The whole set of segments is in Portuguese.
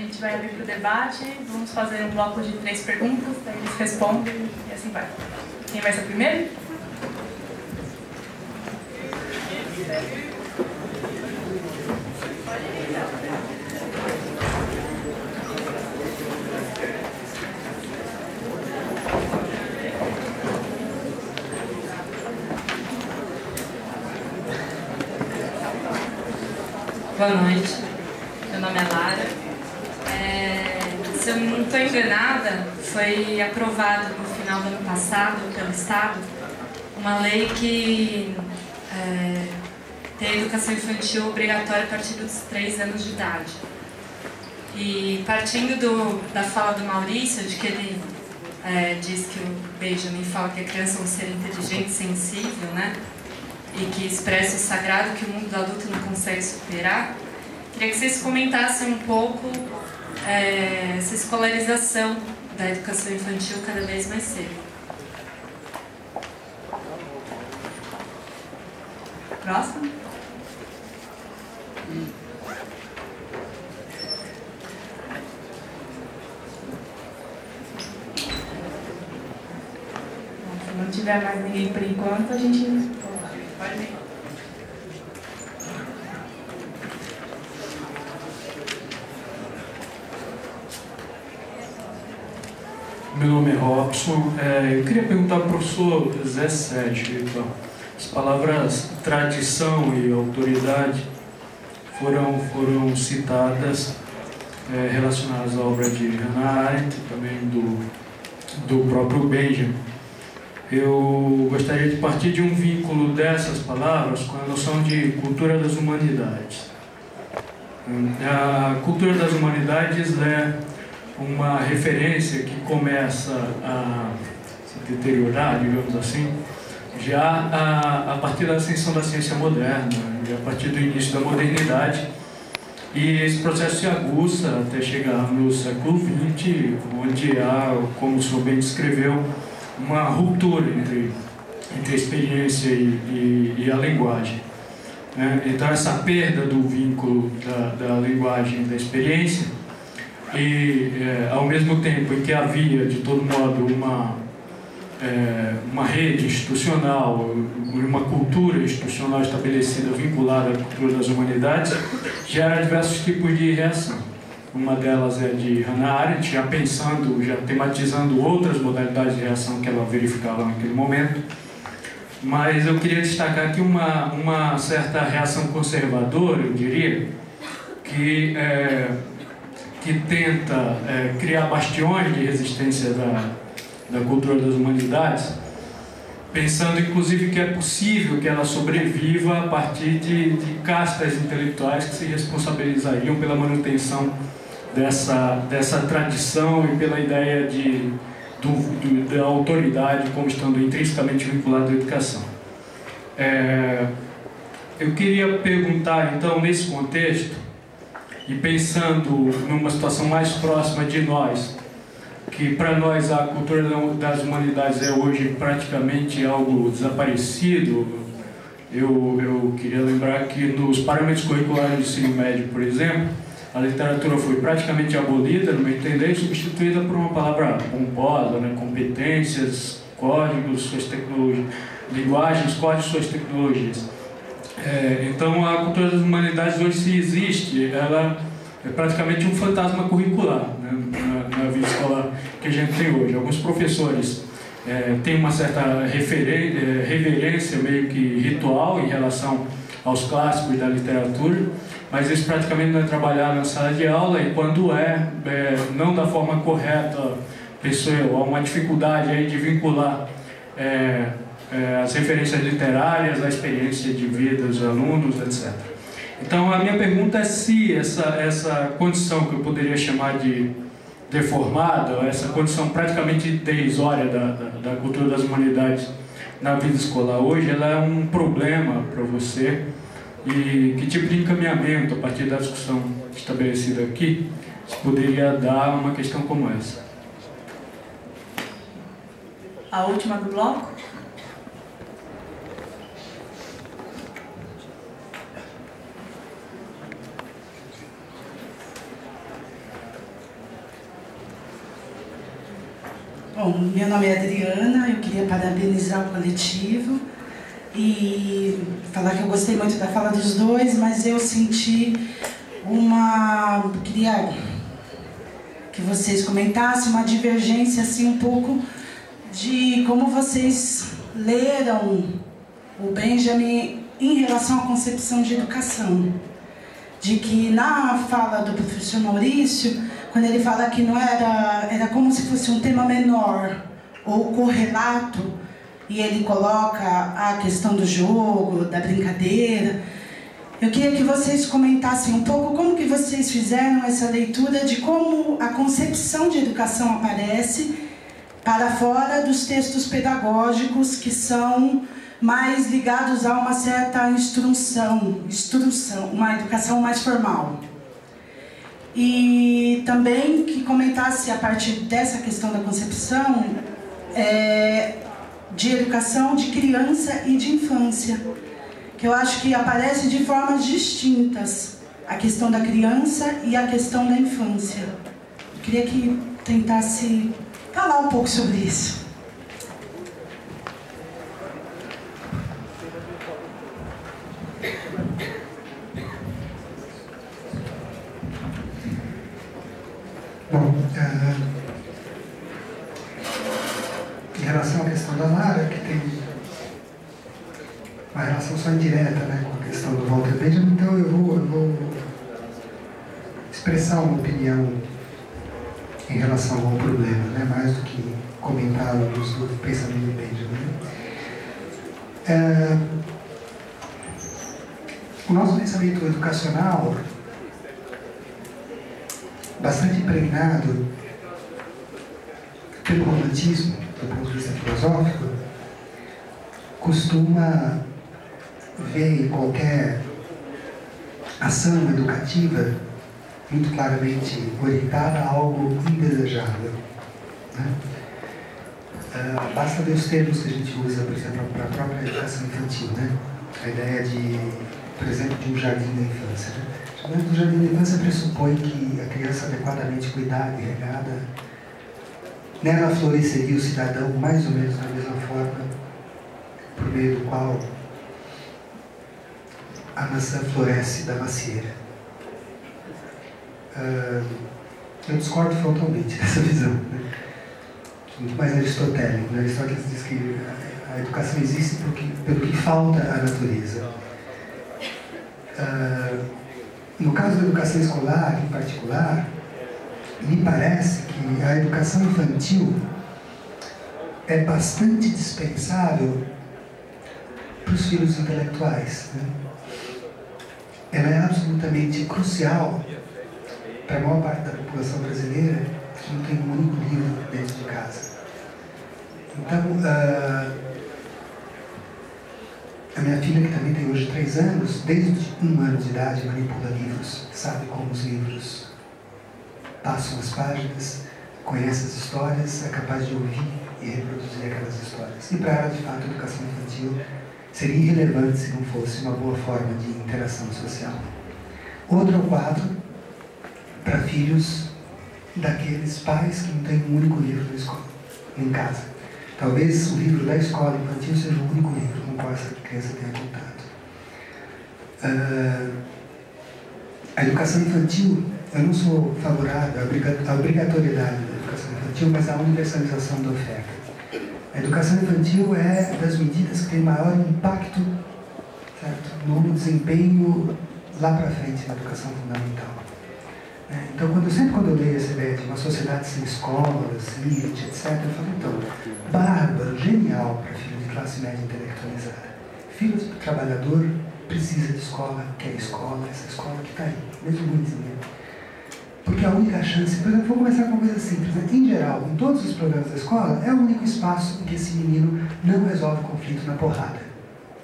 gente vai abrir para o debate, vamos fazer um bloco de 3 perguntas, daí eles respondem e assim vai. Quem vai ser primeiro? Boa noite, meu nome é Lara. Se eu não estou enganada, foi aprovado no final do ano passado pelo Estado uma lei que tem a educação infantil obrigatória a partir dos 3 anos de idade. E partindo da fala do Maurício, de que ele diz que o Benjamin fala que a criança é um ser inteligente e sensível, né? E que expressa o sagrado que o mundo do adulto não consegue superar, queria que vocês comentassem um pouco essa escolarização da educação infantil cada vez mais cedo. Próximo. Se não tiver mais ninguém por enquanto, a gente... Pode vir. Meu nome é Robson. Eu queria perguntar para o professor Zé Sérgio. Então, as palavras tradição e autoridade foram citadas relacionadas à obra de Hannah Arendt, também do próprio Benjamin. Eu gostaria de partir de um vínculo dessas palavras com a noção de cultura das humanidades. A cultura das humanidades é uma referência que começa a se deteriorar, digamos assim, já a partir da ascensão da ciência moderna, a partir do início da modernidade, e esse processo se aguça até chegar no século XX, onde há, como o senhor bem descreveu, uma ruptura entre a experiência e a linguagem. Então, essa perda do vínculo da linguagem e da experiência, e ao mesmo tempo em que havia, de todo modo, uma rede institucional, uma cultura institucional estabelecida vinculada à cultura das humanidades, gera diversos tipos de reação. Uma delas é de Hannah Arendt, já tematizando outras modalidades de reação que ela verificava naquele momento. Mas eu queria destacar aqui uma certa reação conservadora, eu diria, que tenta criar bastiões de resistência da cultura das humanidades, pensando inclusive que é possível que ela sobreviva a partir de castas intelectuais que se responsabilizariam pela manutenção dessa tradição e pela ideia da autoridade como estando intrinsecamente vinculada à educação. Eu queria perguntar, então, nesse contexto, e pensando numa situação mais próxima de nós, que para nós a cultura das humanidades é hoje praticamente algo desaparecido, eu queria lembrar que nos parâmetros curriculares do ensino médio, por exemplo, a literatura foi praticamente abolida, no meu entender, e substituída por uma palavra pomposa, né? Competências, códigos, suas tecnologias, linguagens, códigos, suas tecnologias. Então, a cultura das humanidades hoje, se existe, ela é praticamente um fantasma curricular, né? Na vida escolar que a gente tem hoje. Alguns professores têm uma certa reverência meio que ritual em relação aos clássicos da literatura, mas isso praticamente não é trabalhado na sala de aula, e quando não da forma correta, há uma dificuldade aí de vincular as referências literárias à experiência de vida dos alunos, etc. Então, a minha pergunta é se essa condição que eu poderia chamar de deformada, essa condição praticamente derisória da cultura das humanidades na vida escolar hoje, ela é um problema para você, e que tipo de encaminhamento, a partir da discussão estabelecida aqui, se poderia dar uma questão como essa? A última do bloco. Bom, meu nome é Adriana, eu queria parabenizar o coletivo e falar que eu gostei muito da fala dos dois, mas eu senti queria que vocês comentassem uma divergência assim um pouco de como vocês leram o Benjamin em relação à concepção de educação. De que na fala do professor Maurício, quando ele fala que não era como se fosse um tema menor ou correlato, e ele coloca a questão do jogo, da brincadeira, eu queria que vocês comentassem um pouco como que vocês fizeram essa leitura de como a concepção de educação aparece para fora dos textos pedagógicos que são mais ligados a uma certa instrução, uma educação mais formal. E também que comentasse a partir dessa questão da concepção de educação de criança e de infância, que eu acho que aparece de formas distintas, a questão da criança e a questão da infância. Eu queria que tentasse falar um pouco sobre isso. Bom, em relação à questão da Lara, que tem uma relação só indireta, né, com a questão do Walter Benjamin, então eu vou expressar uma opinião em relação ao problema, né, mais do que comentar do pensamento de Benjamin. O nosso pensamento educacional, bastante impregnado pelo romantismo, do ponto de vista filosófico, costuma ver em qualquer ação educativa muito claramente orientada a algo indesejável, né? Basta ver os termos que a gente usa, por exemplo, para a própria educação infantil, né? A ideia de, por exemplo, de um jardim da infância, né? O jardim da infância pressupõe que a criança adequadamente cuidada e regada, nela floresceria o cidadão mais ou menos da mesma forma por meio do qual a maçã floresce da macieira. Eu discordo frontalmente dessa visão, né? Muito mais aristotélico, né? Aristóteles diz que a educação existe pelo que falta à natureza. No caso da educação escolar, em particular, me parece que a educação infantil é bastante dispensável para os filhos intelectuais, né? Ela é absolutamente crucial para a maior parte da população brasileira que não tem um único livro dentro de casa. Então, a minha filha, que também tem hoje 3 anos, desde 1 ano de idade manipula livros, sabe como os livros passam as páginas, conhece as histórias, é capaz de ouvir e reproduzir aquelas histórias. E para ela, de fato, a educação infantil seria irrelevante se não fosse uma boa forma de interação social. Outro é o quadro para filhos daqueles pais que não têm um único livro na escola, em casa. Talvez o livro da escola infantil seja o único livro com o qual essa criança tenha contato. A educação infantil, eu não sou favorável à obrigatoriedade da educação infantil, mas à universalização da oferta. A educação infantil é das medidas que tem maior impacto, certo, no desempenho lá para frente na educação fundamental. Então, sempre quando eu leio essa ideia de uma sociedade sem escolas, elite, etc., eu falo, então, bárbaro, genial para filho de classe média intelectualizada. Filho de trabalhador precisa de escola, quer escola, essa escola que está aí, mesmo muito dinheiro. Porque a única chance, por exemplo, vou começar com uma coisa simples, né? Em geral, em todos os programas da escola, é o único espaço em que esse menino não resolve conflito na porrada.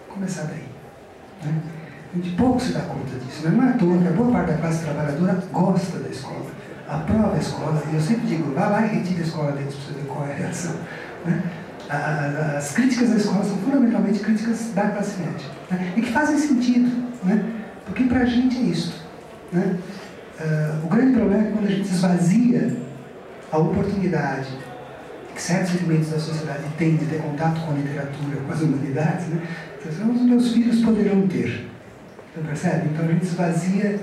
Vou começar daí, né? A gente pouco se dá conta disso, né? Não é à toa que a boa parte da classe trabalhadora gosta da escola, aprova a escola, e eu sempre digo, vá lá e retire a escola dentro para você ver qual é a reação, né? As críticas da escola são fundamentalmente críticas da classe média, né? E que fazem sentido, né? Porque para a gente é isso, né? O grande problema é quando a gente esvazia a oportunidade que certos segmentos da sociedade têm de ter contato com a literatura, com as humanidades, né? Então, os meus filhos poderão ter. Você percebe? Então a gente esvazia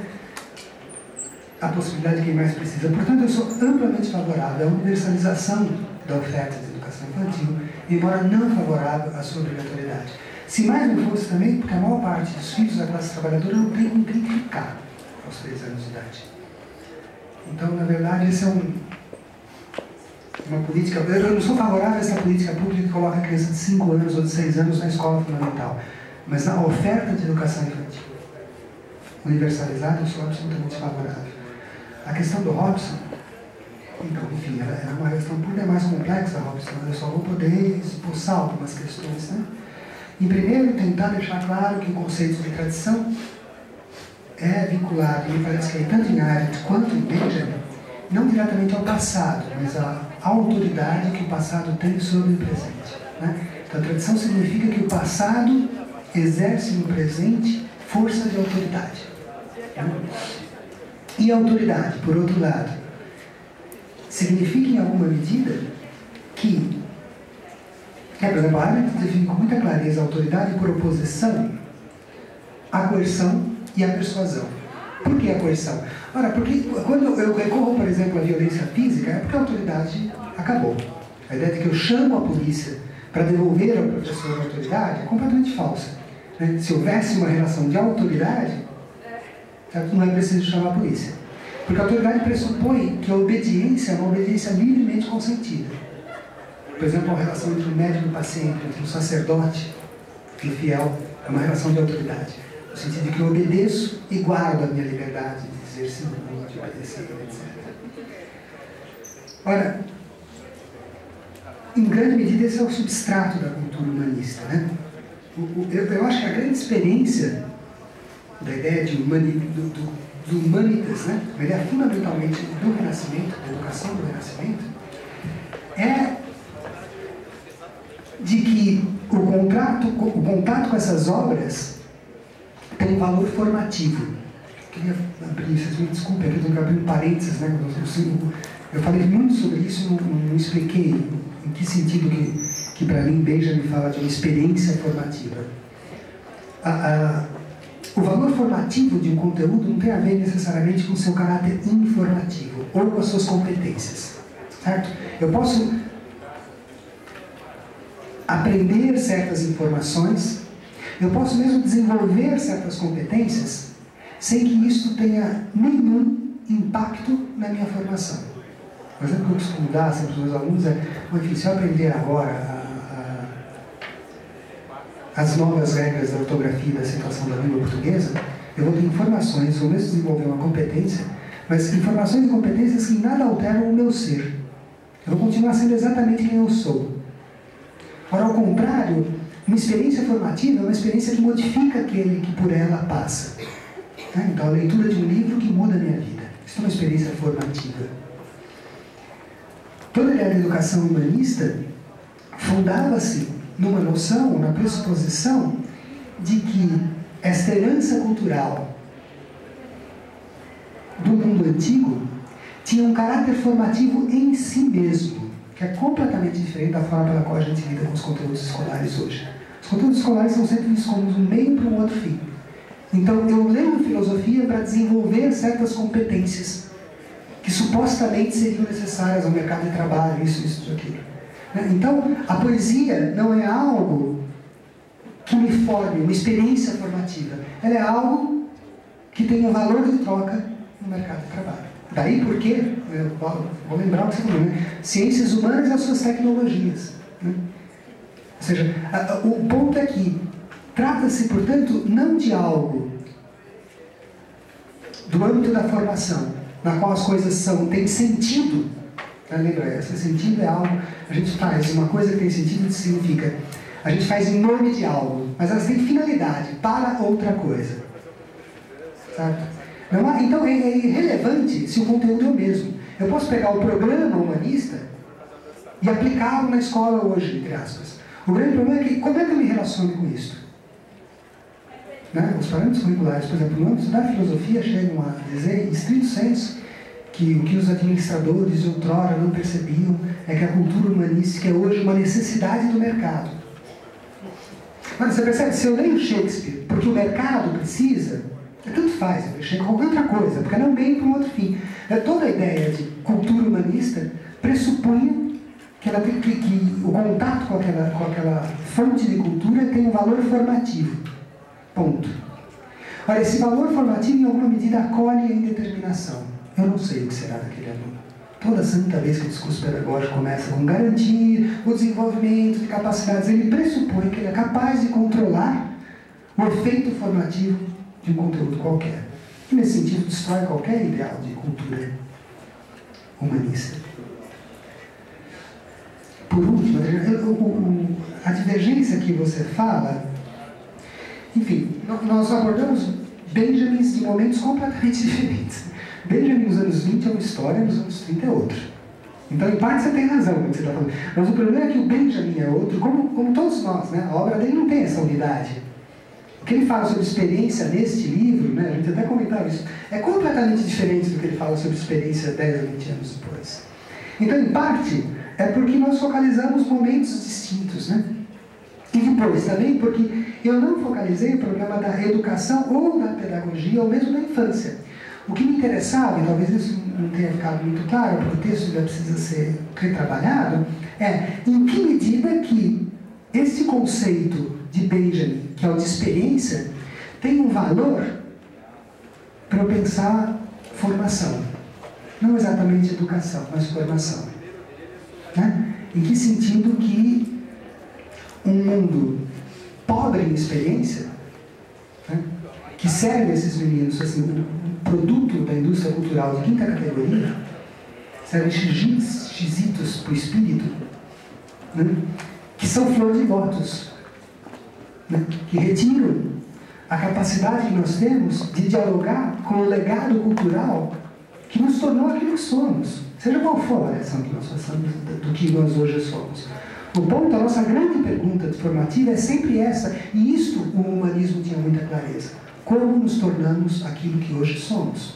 a possibilidade de quem mais precisa. Portanto, eu sou amplamente favorável à universalização da oferta de educação infantil, embora não favorável à sua obrigatoriedade. Se mais não fosse também, porque a maior parte dos filhos da classe trabalhadora não tem com quem ficar aos 3 anos de idade. Então, na verdade, essa é uma política... Eu não sou favorável a essa política pública que coloca a criança de 5 anos ou de 6 anos na escola fundamental. Mas na oferta de educação infantil universalizada, eu sou absolutamente favorável. A questão do Robson, então, enfim, ela é uma questão por demais complexa, Robson. Eu só vou poder expulsar algumas questões, né? Em primeiro, tentar deixar claro que o conceito de tradição é vinculado, me parece que é tanto em Arendt quanto em Benjamin, não diretamente ao passado, mas à autoridade que o passado tem sobre o presente, né? Então, a tradição significa que o passado exerce no presente força de autoridade, né? E a autoridade, por outro lado, significa em alguma medida que, por exemplo, a Arendt define com muita clareza a autoridade por oposição à coerção e à persuasão. Por que a coerção? Ora, porque quando eu recorro, por exemplo, à violência física, é porque a autoridade acabou. A ideia de que eu chamo a polícia para devolver ao professor a autoridade é completamente falsa, né? Se houvesse uma relação de autoridade, não é preciso chamar a polícia. Porque a autoridade pressupõe que a obediência é uma obediência livremente consentida. Por exemplo, a relação entre o médico e o paciente, entre o sacerdote e o fiel, é uma relação de autoridade. No sentido de que eu obedeço e guardo a minha liberdade de dizer sim, de obedecer, etc. Ora, em grande medida, esse é o substrato da cultura humanista, né? Eu acho que a grande experiência da ideia de do humanitas, né? A ideia fundamentalmente do Renascimento, da educação do Renascimento, é de que o contato com essas obras tem um valor formativo. Eu queria abrir, vocês me desculpem, eu tenho que abrir um parênteses, né? Eu falei muito sobre isso, não expliquei em que sentido que para mim Benjamin fala de uma experiência formativa. O valor formativo de um conteúdo não tem a ver necessariamente com o seu caráter informativo ou com as suas competências, certo? Eu posso aprender certas informações, eu posso mesmo desenvolver certas competências sem que isso tenha nenhum impacto na minha formação. Por exemplo, o que eu costumo dar sempre para os meus alunos é: enfim, se eu aprender agora as novas regras da ortografia e da acentuação da língua portuguesa, eu vou ter informações, vou mesmo desenvolver uma competência, mas informações e competências que nada alteram o meu ser. Eu vou continuar sendo exatamente quem eu sou. Ora, ao contrário, uma experiência formativa é uma experiência que modifica aquele que por ela passa. Né? Então, a leitura de um livro que muda a minha vida. Isso é uma experiência formativa. Toda a ideia da educação humanista fundava-se numa noção, na pressuposição de que esta herança cultural do mundo antigo tinha um caráter formativo em si mesmo, que é completamente diferente da forma pela qual a gente lida com os conteúdos escolares hoje. Os conteúdos escolares são sempre vistos como um meio para um outro fim. Então, eu leio filosofia para desenvolver certas competências que supostamente seriam necessárias ao mercado de trabalho, isso, aquilo. Então, a poesia não é algo que me forme, uma experiência formativa. Ela é algo que tem um valor de troca no mercado de trabalho. Daí porque, vou lembrar o que você falou, né? Ciências humanas e as suas tecnologias. Né? Ou seja, o ponto é que trata-se, portanto, não de algo do âmbito da formação, na qual as coisas têm sentido. Lembra, esse sentido é algo, a gente faz uma coisa que tem sentido, significa, a gente faz em nome de algo, mas elas têm finalidade para outra coisa. Certo? Então é irrelevante se o conteúdo é o mesmo. Eu posso pegar o programa humanista e aplicá-lo na escola hoje, entre aspas. O grande problema é que, como é que eu me relaciono com isso? Né? Os parâmetros curriculares, por exemplo, no âmbito da filosofia, chegam a dizer, em estrito senso, que o que os administradores de outrora não percebiam é que a cultura humanística é hoje uma necessidade do mercado. Mas você percebe, se eu leio Shakespeare porque o mercado precisa, tanto faz, eu deixei qualquer outra coisa, porque não meio para um outro fim. Toda a ideia de cultura humanista pressupunha que o contato com aquela fonte de cultura tem um valor formativo. Ponto. Olha, esse valor formativo em alguma medida acolhe a indeterminação. Eu não sei o que será daquele aluno. Toda santa vez que o discurso pedagógico começa com garantir o desenvolvimento de capacidades, ele pressupõe que ele é capaz de controlar o efeito formativo de um conteúdo qualquer. E nesse sentido destrói qualquer ideal de cultura humanista. Por último, a divergência que você fala, enfim, nós abordamos Benjamins de momentos completamente diferentes. Benjamin nos anos 20 é uma história, nos anos 30 é outra. Então, em parte, você tem razão no que você está falando. Mas o problema é que o Benjamin é outro, como todos nós, né? A obra dele não tem essa unidade. O que ele fala sobre experiência neste livro, né? A gente até comentava isso, é completamente diferente do que ele fala sobre experiência 10 ou 20 anos depois. Então, em parte, é porque nós focalizamos momentos distintos, né? E depois também porque eu não focalizei o problema da educação ou da pedagogia, ou mesmo da infância. O que me interessava, e talvez isso não tenha ficado muito claro, porque o texto já precisa ser retrabalhado, é em que medida que esse conceito de Benjamin, que é o de experiência, tem um valor para eu pensar formação. Não exatamente educação, mas formação. Né? Em que sentido que um mundo pobre em experiência, né, que serve esses meninos, assim, um produto da indústria cultural de quinta categoria, serve xizitos para o espírito, né, que são flor de lótus, né, que retiram a capacidade que nós temos de dialogar com o legado cultural que nos tornou aquilo que somos, seja qual for a variação que nós façamos do que nós hoje somos. O ponto, a nossa grande pergunta formativa é sempre essa, e isto o humanismo tinha muita clareza. Como nos tornamos aquilo que hoje somos?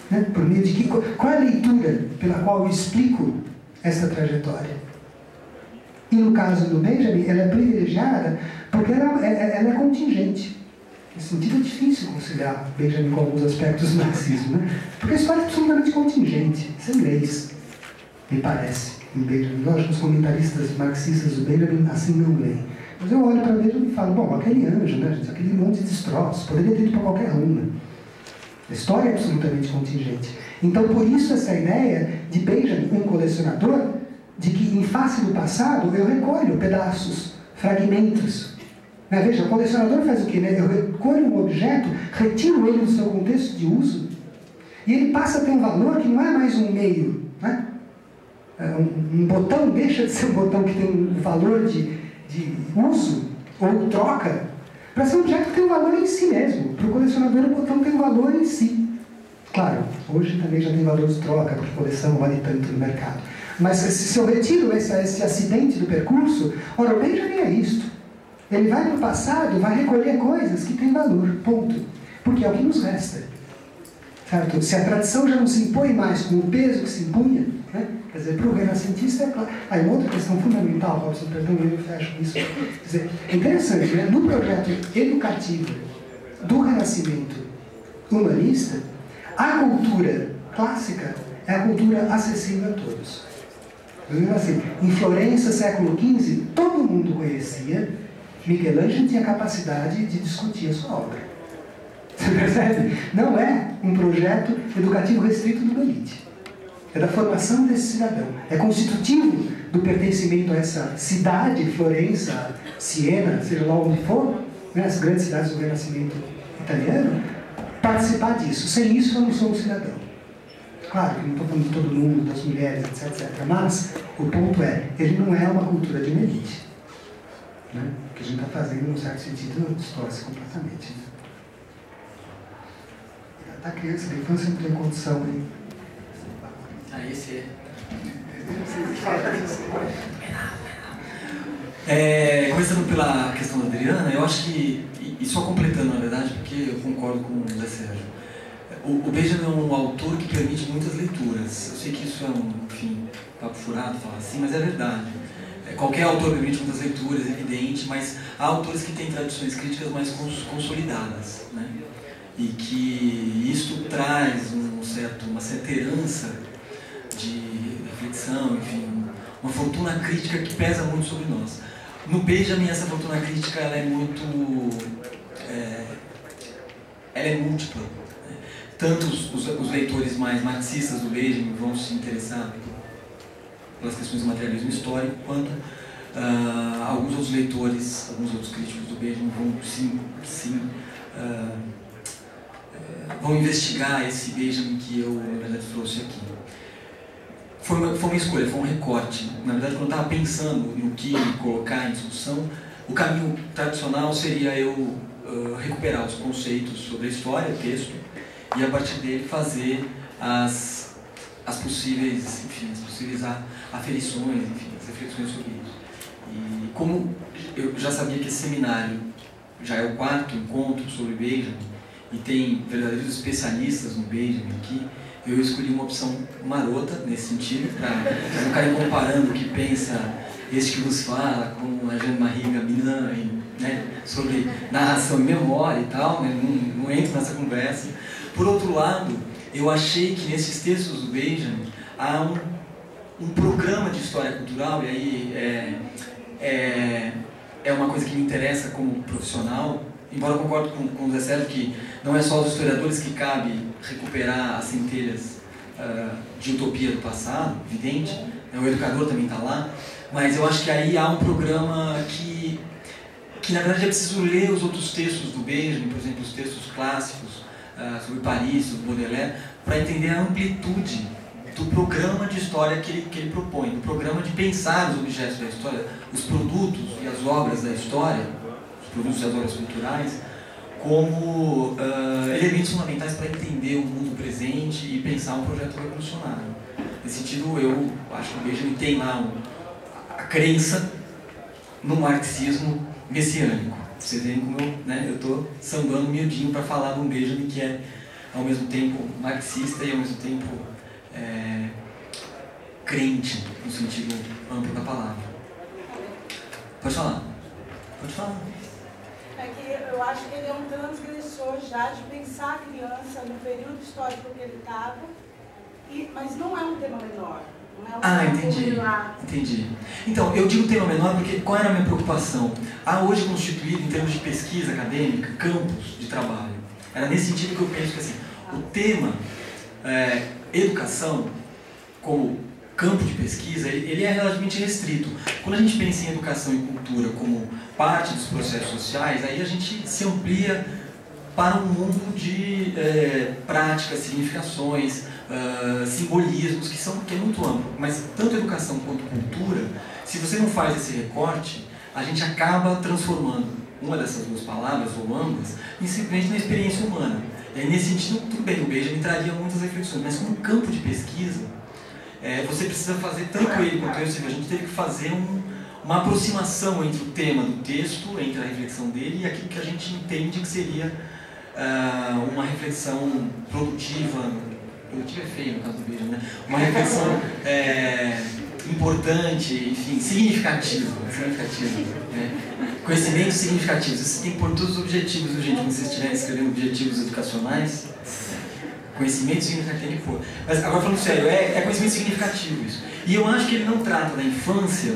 Né? Por meio de qual é a leitura pela qual eu explico essa trajetória? E no caso do Benjamin, ela é privilegiada porque ela é contingente. Nesse sentido é difícil conciliar Benjamin com alguns aspectos do marxismo, né? Porque a história é absolutamente contingente, sem leis, me parece, em Benjamin. Lógico, os comentaristas marxistas do Benjamin assim não leem. Mas eu olho para Benjamin e falo, bom, aquele anjo, né, gente, aquele monte de destroços, poderia ter ido para qualquer uma. A história é absolutamente contingente. Então, por isso, essa ideia de Benjamin, um colecionador, de que, em face do passado, eu recolho pedaços, fragmentos. Né? Veja, o colecionador faz o quê? Né? Eu recolho um objeto, retiro ele do seu contexto de uso, e ele passa a ter um valor que não é mais um meio. Né? Um botão deixa de ser um botão que tem um valor de uso ou troca, para ser um objeto que tem um valor em si mesmo. Para o colecionador, o botão tem um valor em si. Claro, hoje também já tem valor de troca, porque coleção vale tanto no mercado. Mas se eu retiro esse acidente do percurso, ora, o Benjamin é isto. Ele vai para o passado, vai recolher coisas que têm valor, ponto. Porque é o que nos resta. Certo? Se a tradição já não se impõe mais com o peso que se impunha, né? Quer dizer, para o renascentista, é claro. Aí, uma outra questão fundamental, Robson, perdão, eu fecho isso. Quer dizer, é interessante, né? No projeto educativo do renascimento humanista, a cultura clássica é a cultura acessível a todos. Assim, em Florença, século XV, todo mundo conhecia, Michelangelo tinha capacidade de discutir a sua obra. Você percebe? Não é um projeto educativo restrito do elite. É da formação desse cidadão. É constitutivo do pertencimento a essa cidade, Florença, Siena, seja lá onde for, né, as grandes cidades do Renascimento italiano, participar disso. Sem isso, eu não sou um cidadão. Claro que não estou falando de todo mundo, das mulheres, etc. Mas o ponto é, ele não é uma cultura de uma elite. Né? O que a gente está fazendo, num certo sentido, distorce completamente. Né? Da criança, da infância, não tem condição de... Esse é. Começando pela questão da Adriana, eu acho que, e só completando na verdade, porque eu concordo com o Zé Sérgio, o Benjamin é um autor que permite muitas isso é enfim, papo furado falar assim, mas é verdade. Qualquer autor permite muitas leituras, é evidente, mas há autores que têm tradições críticas mais consolidadas, né? E que isto traz uma certa herança de reflexão, enfim, uma fortuna crítica que pesa muito sobre nós. No Benjamin, essa fortuna crítica ela é muito... ela é múltipla. Né? Tanto os leitores mais marxistas do Benjamin vão se interessar pelas questões do materialismo histórico, quanto alguns outros leitores, alguns outros críticos do Benjamin vão investigar esse Benjamin que eu, na verdade, trouxe aqui. Foi uma escolha, foi um recorte. Na verdade, quando eu estava pensando no que colocar em discussão, o caminho tradicional seria eu recuperar os conceitos sobre a história, o texto, e a partir dele fazer as possíveis aferições, enfim, as reflexões sobre isso. E como eu já sabia que esse seminário já é o 4º encontro sobre Benjamin, e tem verdadeiros especialistas no Benjamin aqui, eu escolhi uma opção marota nesse sentido, para não ficarem comparando o que pensa este que vos fala com a Jean-Marie Gabinan, né, sobre narração e memória e tal, né, não entro nessa conversa. Por outro lado, eu achei que nesses textos do Benjamin há um programa de história cultural, e aí é uma coisa que me interessa como profissional, embora eu concorde com o Zé Sérgio que não é só aos historiadores que cabe recuperar as centelhas de utopia do passado, evidente, né, o educador também está lá, mas eu acho que aí há um programa que na verdade é preciso ler os outros textos do Benjamin, por exemplo, os textos clássicos sobre Paris, sobre Baudelaire, para entender a amplitude do programa de história que ele propõe, do programa de pensar os objetos da história, os produtos e as obras da história, os produtos e as obras culturais, como elementos fundamentais para entender o mundo presente e pensar um projeto revolucionário. Nesse sentido, eu acho que o Benjamin tem lá a crença no marxismo messiânico. Vocês veem como eu estou sambando miudinho para falar de um Benjamin que é, ao mesmo tempo, marxista e, ao mesmo tempo, crente, no sentido amplo da palavra. Pode falar. Pode falar. É que eu acho que ele é um transgressor já de pensar a criança no período histórico que ele estava, mas não é um tema menor. Entendi. Então, eu digo tema menor porque qual era a minha preocupação? Há hoje constituído, em termos de pesquisa acadêmica, campos de trabalho. Era nesse sentido que eu penso que assim, o tema educação, como campo de pesquisa, ele é relativamente restrito. Quando a gente pensa em educação e cultura como parte dos processos sociais, aí a gente se amplia para um mundo de práticas, significações, simbolismos, que é muito amplo. Mas tanto educação quanto cultura, se você não faz esse recorte, a gente acaba transformando uma dessas duas palavras, ou ambas, simplesmente na experiência humana. E aí, nesse sentido, tudo bem, o Benjamin traria muitas reflexões, mas como campo de pesquisa, você precisa fazer, tanto ele quanto eu, a gente teve que fazer uma aproximação entre o tema do texto, entre a reflexão dele e aquilo que a gente entende que seria uma reflexão produtiva, produtiva é feio no caso do Benjamin, né? Uma reflexão importante, enfim, significativa, né? Conhecimentos significativos. Isso tem por todos os objetivos, gente, quando vocês estiverem escrevendo objetivos educacionais, conhecimento significativo tem que pôr. Mas agora falando sério, é conhecimento significativo isso. E eu acho que ele não trata da infância,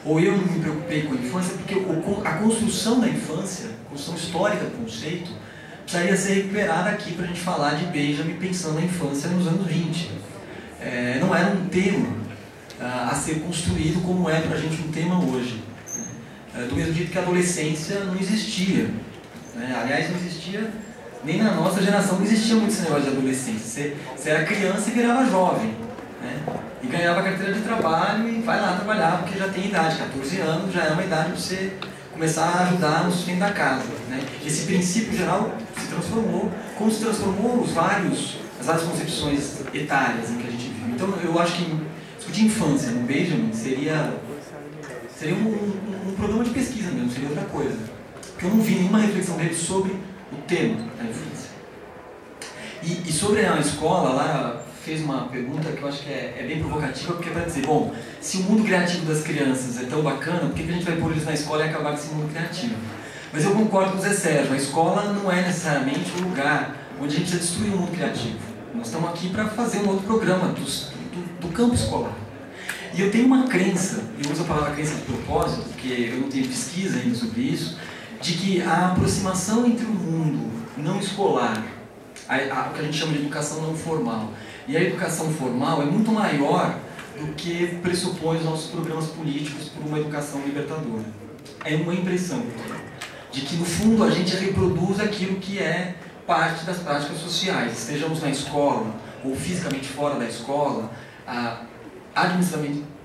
ou eu não me preocupei com a infância, porque a construção da infância, a construção histórica do conceito, precisaria ser recuperada aqui para a gente falar de Benjamin pensando na infância nos anos 20. Não era um tema a ser construído como é para a gente um tema hoje. Do mesmo jeito que a adolescência não existia. Aliás, não existia, nem na nossa geração não existia muito esse negócio de adolescência. Você era criança e virava jovem. E ganhava carteira de trabalho e vai lá trabalhar, porque já tem idade, 14 anos, já é uma idade para você começar a ajudar no sustento da casa. Esse princípio geral se transformou, como se transformou as várias concepções etárias em que a gente vive. Então eu acho que discutir infância no Benjamin seria um programa de pesquisa mesmo, seria outra coisa. Porque eu não vi nenhuma reflexão dele sobre o tema da infância. E sobre a escola lá, fez uma pergunta que eu acho que é bem provocativa, porque é para dizer, bom, se o mundo criativo das crianças é tão bacana, por que a gente vai pôr eles na escola e acabar com esse mundo criativo? Mas eu concordo com o Zé Sérgio, a escola não é necessariamente um lugar onde a gente precisa destruir o mundo criativo. Nós estamos aqui para fazer um outro programa do campo escolar. E eu tenho uma crença, eu uso a palavra crença de propósito, porque eu não tenho pesquisa ainda sobre isso, de que a aproximação entre o mundo não escolar, o que a gente chama de educação não formal, e a educação formal é muito maior do que pressupõe os nossos programas políticos por uma educação libertadora. É uma impressão de que, no fundo, a gente reproduz aquilo que é parte das práticas sociais, estejamos na escola ou fisicamente fora da escola,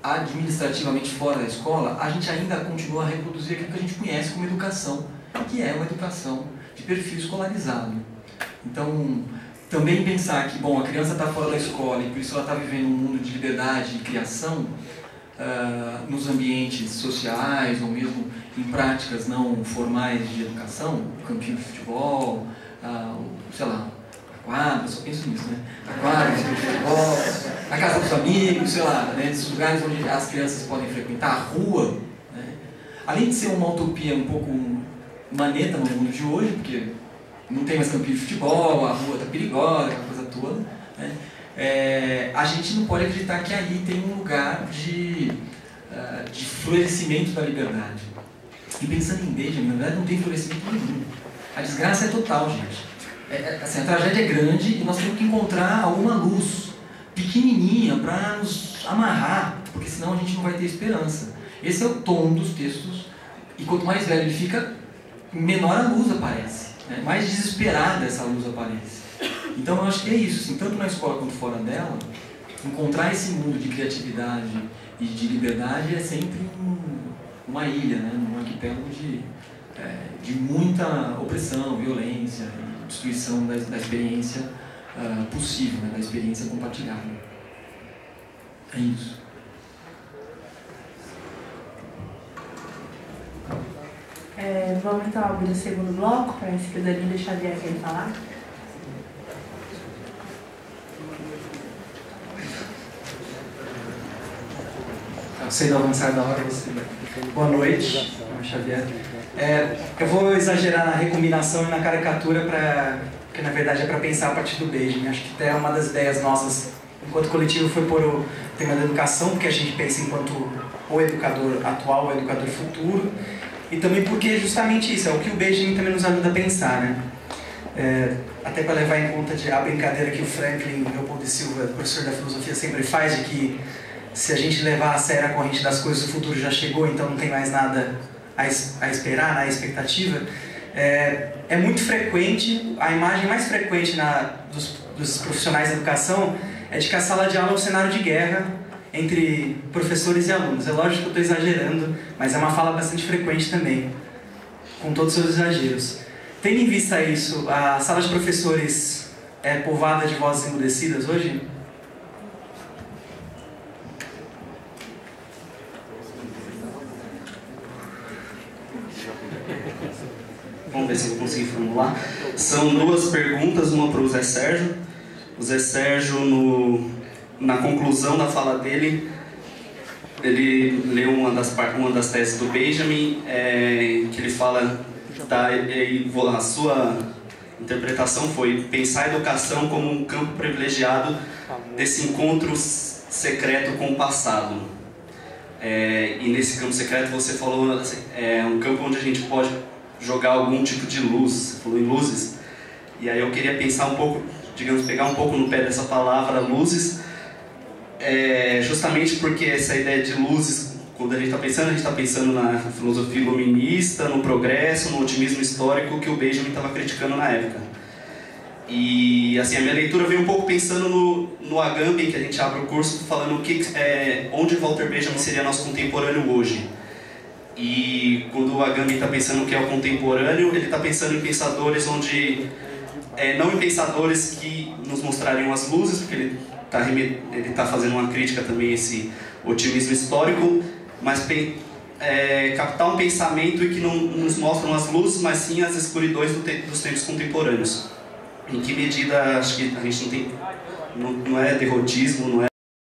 administrativamente fora da escola, a gente ainda continua a reproduzir aquilo que a gente conhece como educação, que é uma educação de perfil escolarizado. Então, também pensar que, bom, a criança está fora da escola e por isso ela está vivendo um mundo de liberdade e criação nos ambientes sociais ou mesmo em práticas não formais de educação, campinho de futebol, sei lá, a quadra, só penso nisso, né? A quadra, de futebol, a casa dos amigos, sei lá, né? Esses lugares onde as crianças podem frequentar, a rua, né? Além de ser uma utopia um pouco maneta no mundo de hoje, porque não tem mais campinho de futebol, a rua está perigosa, aquela coisa toda, né? A gente não pode acreditar que aí tem um lugar de florescimento da liberdade. E pensando em Benjamin, na verdade não tem florescimento nenhum. A desgraça é total, gente. Assim, a tragédia é grande e nós temos que encontrar alguma luz pequenininha para nos amarrar, porque senão a gente não vai ter esperança. Esse é o tom dos textos, e quanto mais velho ele fica, menor a luz aparece, né? Mais desesperada essa luz aparece. Então eu acho que é isso, assim, tanto na escola quanto fora dela, encontrar esse mundo de criatividade e de liberdade é sempre uma ilha, né? Um arquipélago de muita opressão, violência e destruição da experiência possível, né? Da experiência compartilhada. É isso. Vamos então abrir o segundo bloco, parece que o Danilo Xavier quer falar. Sendo avançado da hora, você... Boa noite, Xavier. Eu vou exagerar na recombinação e na caricatura, porque na verdade é para pensar a partir do Benjamin. Acho que até uma das ideias nossas, enquanto coletivo, foi pôr o tema da educação, porque a gente pensa enquanto o educador atual, o educador futuro, e também porque justamente isso, é o que o Benjamin também nos ajuda a pensar, né? Até para levar em conta a brincadeira que o Franklin Leopoldo de Silva, professor da filosofia, sempre faz, de que se a gente levar a sério a corrente das coisas, o futuro já chegou, então não tem mais nada a esperar, a expectativa. É muito frequente, a imagem mais frequente dos profissionais da educação é de que a sala de aula é um cenário de guerra entre professores e alunos. É lógico que eu estou exagerando, mas é uma fala bastante frequente também, com todos os seus exageros. Tendo em vista isso, a sala de professores é povoada de vozes emudecidas hoje? Vamos ver se eu consigo formular. São duas perguntas, uma para o Zé Sérgio. O Zé Sérgio, na conclusão da fala dele, ele leu uma das teses do Benjamin, que ele fala, a sua interpretação foi pensar a educação como um campo privilegiado desse encontro secreto com o passado. E nesse campo secreto você falou, é um campo onde a gente pode jogar algum tipo de luz, você falou em luzes, e aí eu queria pensar um pouco, digamos, pegar um pouco no pé dessa palavra luzes, justamente porque essa ideia de luzes, quando a gente está pensando na filosofia iluminista, no progresso, no otimismo histórico que o Benjamin estava criticando na época. E assim, a minha leitura veio um pouco pensando no Agamben, que a gente abre o curso, falando onde Walter Benjamin seria nosso contemporâneo hoje. E quando o Agamben está pensando o que é o contemporâneo, ele está pensando em pensadores onde... não em pensadores que nos mostrariam as luzes, porque ele está fazendo uma crítica também a esse otimismo histórico, mas captar um pensamento que não nos mostram as luzes, mas sim as escuridões dos tempos contemporâneos. Em que medida, acho que a gente não tem não é derrotismo, não é